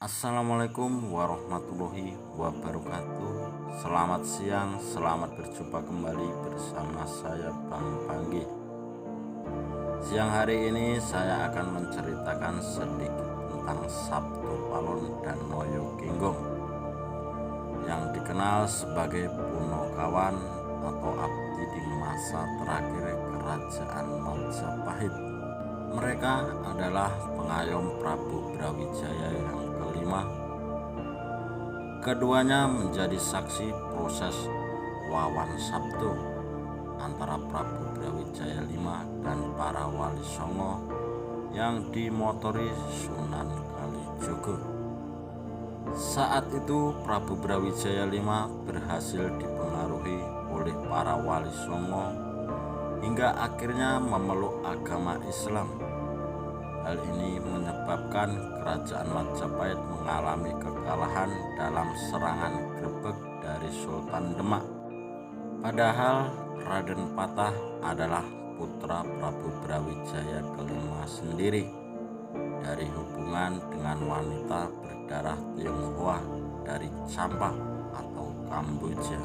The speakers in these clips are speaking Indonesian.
Assalamualaikum warahmatullahi wabarakatuh. Selamat siang, selamat berjumpa kembali bersama saya Bang Panggi. Siang hari ini saya akan menceritakan sedikit tentang Sabto Palon dan Noyo Genggong yang dikenal sebagai Punokawan atau abdi di masa terakhir Kerajaan Majapahit. Mereka adalah pengayom Prabu Brawijaya yang kelima. Keduanya menjadi saksi proses Wawan Sabto antara Prabu Brawijaya V dan para wali songo yang dimotori Sunan Kalijogo. Saat itu Prabu Brawijaya V berhasil dipengaruhi oleh para wali songo hingga akhirnya memeluk agama Islam. Hal ini menyebabkan Kerajaan Majapahit mengalami kekalahan dalam serangan grebek dari Sultan Demak. Padahal Raden Patah adalah putra Prabu Brawijaya kelima sendiri dari hubungan dengan wanita berdarah Tionghoa dari Champa atau Kamboja.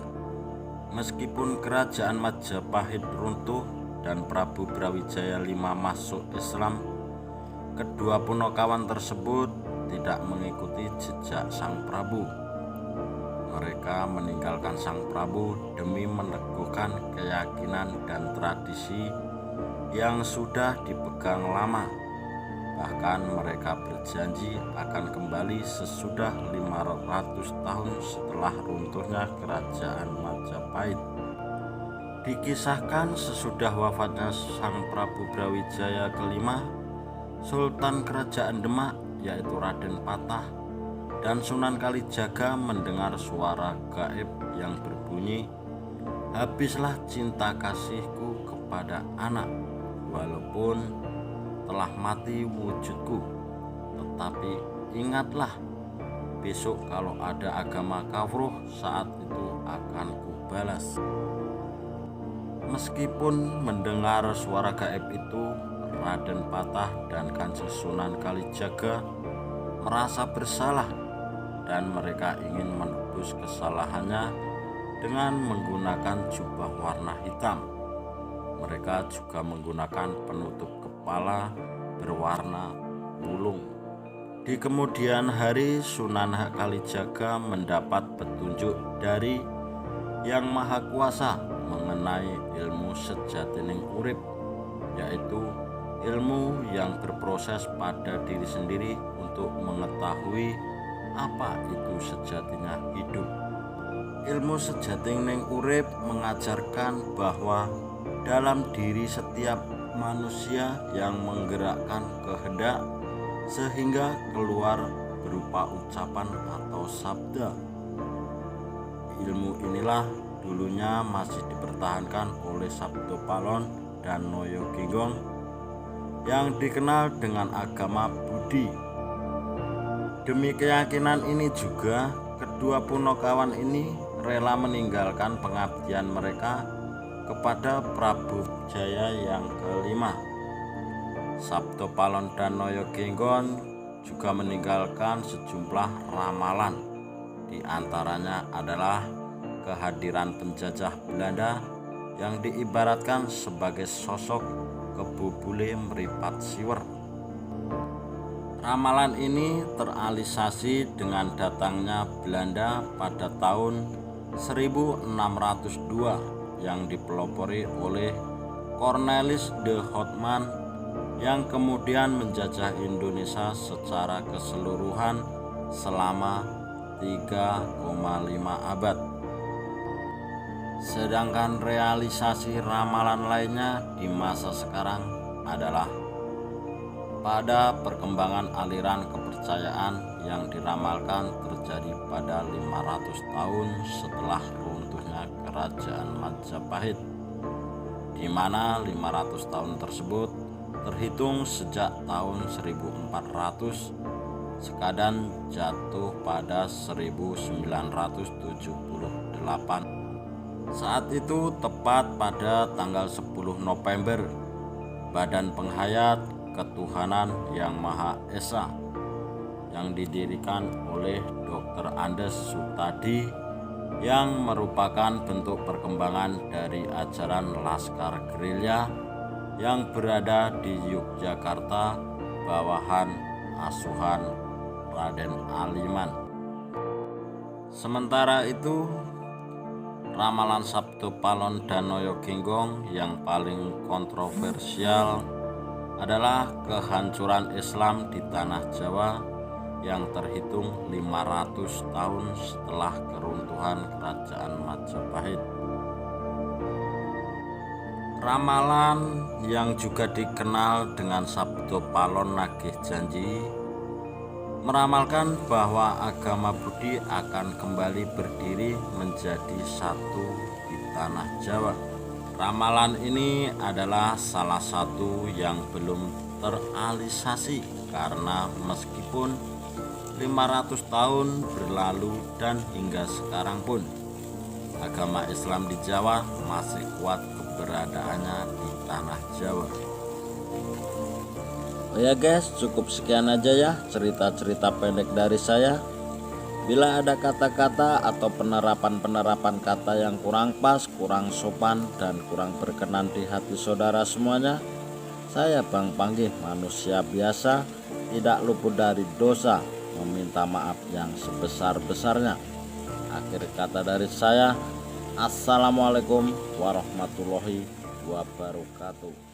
Meskipun Kerajaan Majapahit runtuh dan Prabu Brawijaya V masuk Islam, kedua Punokawan tersebut tidak mengikuti jejak Sang Prabu. Mereka meninggalkan Sang Prabu demi meneguhkan keyakinan dan tradisi yang sudah dipegang lama. Bahkan mereka berjanji akan kembali sesudah 500 tahun setelah runtuhnya Kerajaan Majapahit. Dikisahkan sesudah wafatnya Sang Prabu Brawijaya kelima, Sultan Kerajaan Demak yaitu Raden Patah dan Sunan Kalijaga mendengar suara gaib yang berbunyi, "Habislah cinta kasihku kepada anak, walaupun telah mati wujudku, tetapi ingatlah, besok kalau ada agama kafruh, saat itu akan kubalas." Meskipun mendengar suara gaib itu, Raden Patah dan Kanjeng Sunan Kalijaga merasa bersalah dan mereka ingin menebus kesalahannya dengan menggunakan jubah warna hitam. Mereka juga menggunakan penutup kepala berwarna pulung. Di kemudian hari, Sunan Kalijaga mendapat petunjuk dari Yang Maha Kuasa mengenai ilmu sejatining urip, yaitu ilmu yang berproses pada diri sendiri untuk mengetahui apa itu sejatinya hidup. Ilmu sejatining urip mengajarkan bahwa dalam diri setiap manusia yang menggerakkan kehendak sehingga keluar berupa ucapan atau sabda. Ilmu inilah dulunya masih dipertahankan oleh Sabto Palon dan Noyo Genggong yang dikenal dengan agama Budi. Demi keyakinan ini juga, kedua Punokawan ini rela meninggalkan pengabdian mereka kepada Prabu Jaya yang kelima. Sabto Palon dan Noyo Genggong juga meninggalkan sejumlah ramalan. Di antaranya adalah kehadiran penjajah Belanda yang diibaratkan sebagai sosok kebubule meripat siwer. Ramalan ini terrealisasi dengan datangnya Belanda pada tahun 1602 yang dipelopori oleh Cornelis de Houtman yang kemudian menjajah Indonesia secara keseluruhan selama 3,5 abad. Sedangkan realisasi ramalan lainnya di masa sekarang adalah pada perkembangan aliran kepercayaan yang diramalkan terjadi pada 500 tahun setelah runtuhnya Kerajaan Majapahit, di mana 500 tahun tersebut terhitung sejak tahun 1400 sekadang jatuh pada 1978. Saat itu tepat pada tanggal 10 November, Badan Penghayat Ketuhanan Yang Maha Esa yang didirikan oleh Dr. Andes Sutadi yang merupakan bentuk perkembangan dari ajaran Laskar Gerilya yang berada di Yogyakarta bawahan asuhan Raden Aliman. Sementara itu, ramalan Sabto Palon Danoyo Genggong yang paling kontroversial adalah kehancuran Islam di tanah Jawa yang terhitung 500 tahun setelah keruntuhan Kerajaan Majapahit. Ramalan yang juga dikenal dengan Sabto Palon Nagih Janji meramalkan bahwa agama Budi akan kembali berdiri menjadi satu di tanah Jawa. Ramalan ini adalah salah satu yang belum terrealisasi karena meskipun 500 tahun berlalu dan hingga sekarang pun agama Islam di Jawa masih kuat keberadaannya di tanah Jawa. Oh ya guys, cukup sekian aja ya cerita-cerita pendek dari saya. Bila ada kata-kata atau penerapan kata yang kurang pas, kurang sopan, dan kurang berkenan di hati saudara semuanya, saya Bang Panggih, manusia biasa, tidak luput dari dosa, meminta maaf yang sebesar-besarnya. Akhir kata dari saya, Assalamualaikum warahmatullahi wabarakatuh.